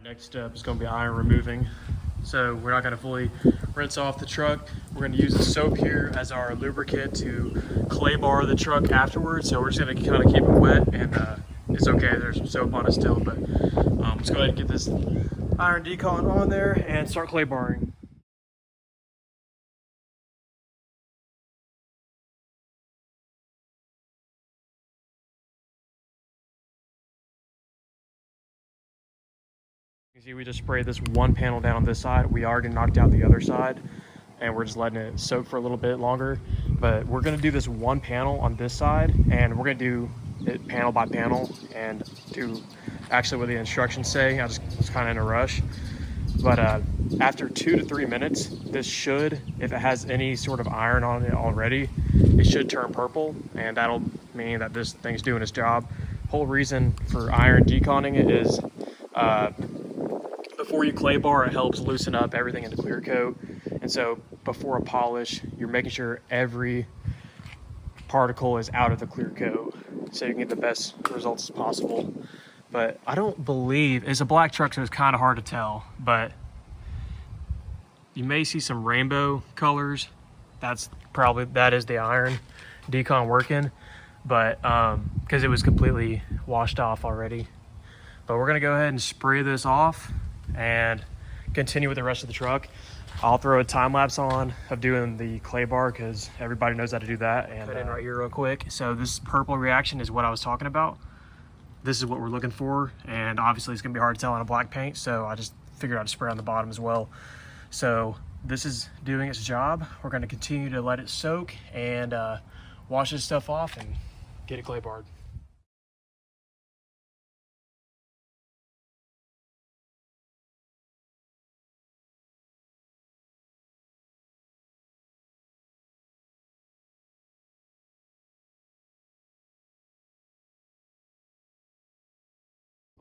Next step is going to be iron removing. So we're not going to fully rinse off the truck. We're going to use the soap here as our lubricant to clay bar the truck afterwards. So we're just going to kind of keep it wet, and it's okay. There's some soap on it still, but let's go ahead and get this iron decon on there and start clay barring. You see, we just sprayed this one panel down on this side. We already knocked out the other side, and we're just letting it soak for a little bit longer. But we're gonna do this one panel on this side, and we're gonna do it panel by panel and do actually what the instructions say. I just was kind of in a rush. But after 2 to 3 minutes, this should, if it has any sort of iron on it already, it should turn purple, and that'll mean that this thing's doing its job. Whole reason for iron deconning it is before you clay bar, it helps loosen up everything in the clear coat. And so before a polish, you're making sure every particle is out of the clear coat so you can get the best results as possible. But I don't believe, it's a black truck, so it's kind of hard to tell, but you may see some rainbow colors. That is the iron decon working, but because it was completely washed off already. But we're gonna go ahead and spray this off and continue with the rest of the truck. I'll throw a time lapse on of doing the clay bar because everybody knows how to do that. And put in right here real quick. So this purple reaction is what I was talking about. This is what we're looking for, and obviously it's gonna be hard to tell on a black paint, so I just figured I'd spray on the bottom as well. So this is doing its job. We're gonna continue to let it soak and wash this stuff off and get it clay barred.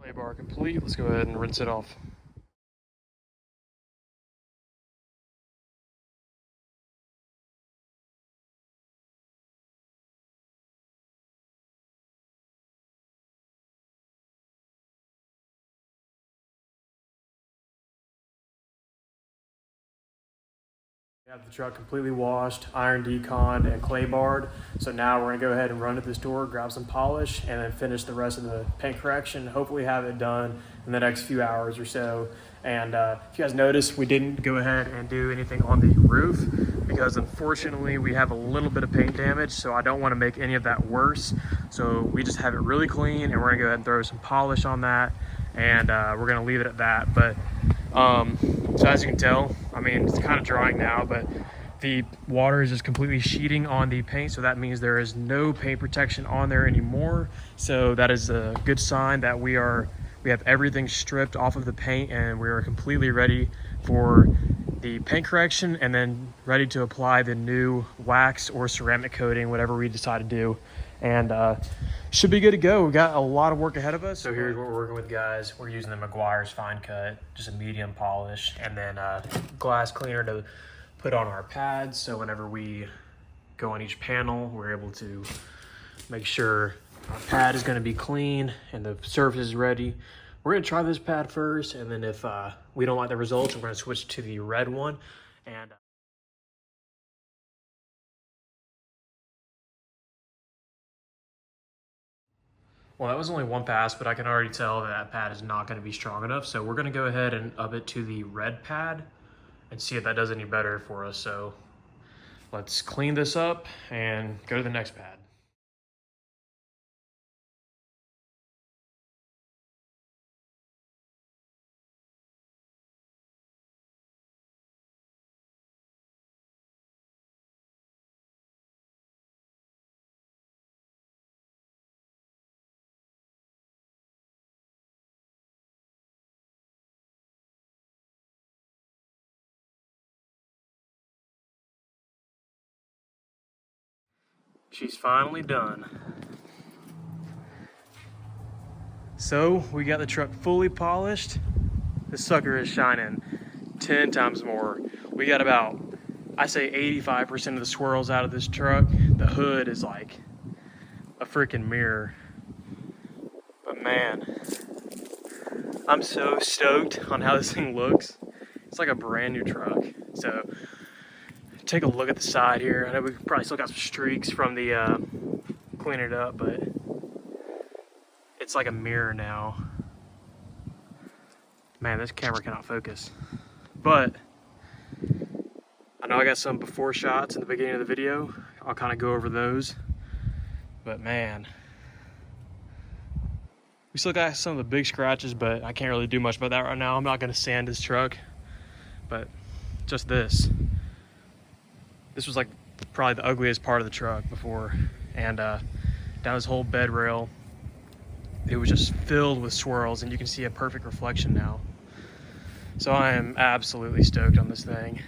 Clay bar complete. Let's go ahead and rinse it off. We have the truck completely washed, iron deconned, and clay barred. So now we're gonna go ahead and run to this door, grab some polish, and then finish the rest of the paint correction. Hopefully have it done in the next few hours or so. And if you guys notice, we didn't go ahead and do anything on the roof because unfortunately we have a little bit of paint damage, so I don't want to make any of that worse. So we just have it really clean, and we're gonna go ahead and throw some polish on that, and we're gonna leave it at that. But so as you can tell, I mean, it's kind of drying now, but the water is just completely sheeting on the paint, so that means there is no paint protection on there anymore. So that is a good sign that we have everything stripped off of the paint, and we are completely ready for the paint correction, and then ready to apply the new wax or ceramic coating, whatever we decide to do. And should be good to go. We got a lot of work ahead of us. So here's what we're working with, guys. We're using the Meguiars fine cut, just a medium polish, and then glass cleaner to put on our pads. So whenever we go on each panel, we're able to make sure our pad is going to be clean and the surface is ready. We're going to try this pad first, and then if we don't like the results, we're going to switch to the red one. And well, that was only one pass, but I can already tell that pad is not going to be strong enough. So we're going to go ahead and up it to the red pad and see if that does any better for us. So let's clean this up and go to the next pad. She's finally done. So we got the truck fully polished. This sucker is shining 10 times more. We got about, I say 85% of the swirls out of this truck. The hood is like a freaking mirror. But man, I'm so stoked on how this thing looks. It's like a brand new truck. So take a look at the side here. I know we probably still got some streaks from the cleaning it up, but it's like a mirror now. Man, this camera cannot focus. But I know I got some before shots in the beginning of the video. I'll kind of go over those. But man, we still got some of the big scratches, but I can't really do much about that right now. I'm not gonna sand this truck, but just this. This was like probably the ugliest part of the truck before. And down this whole bed rail, it was just filled with swirls, and you can see a perfect reflection now. So I am absolutely stoked on this thing.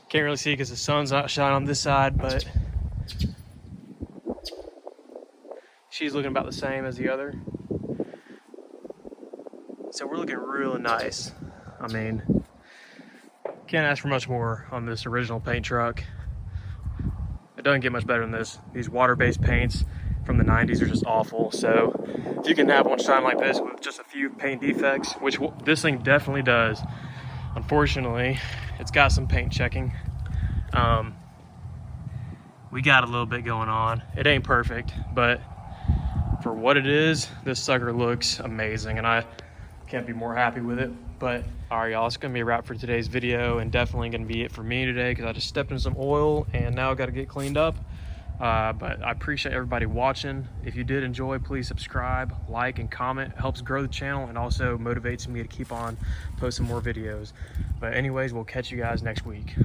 Can't really see because the sun's not shining on this side, but she's looking about the same as the other. So we're looking really nice. I mean, can't ask for much more on this original paint truck. It doesn't get much better than this. These water-based paints from the 90s are just awful. So if you can have one shine like this with just a few paint defects, which this thing definitely does. Unfortunately, it's got some paint checking. We got a little bit going on. It ain't perfect, but for what it is, this sucker looks amazing, and I can't be more happy with it. But all right, y'all, it's gonna be a wrap for today's video, and definitely gonna be it for me today because I just stepped in some oil and now I got to get cleaned up. But I appreciate everybody watching. If you did enjoy, please subscribe, like, and comment. It helps grow the channel and also motivates me to keep on posting more videos. But anyways, we'll catch you guys next week.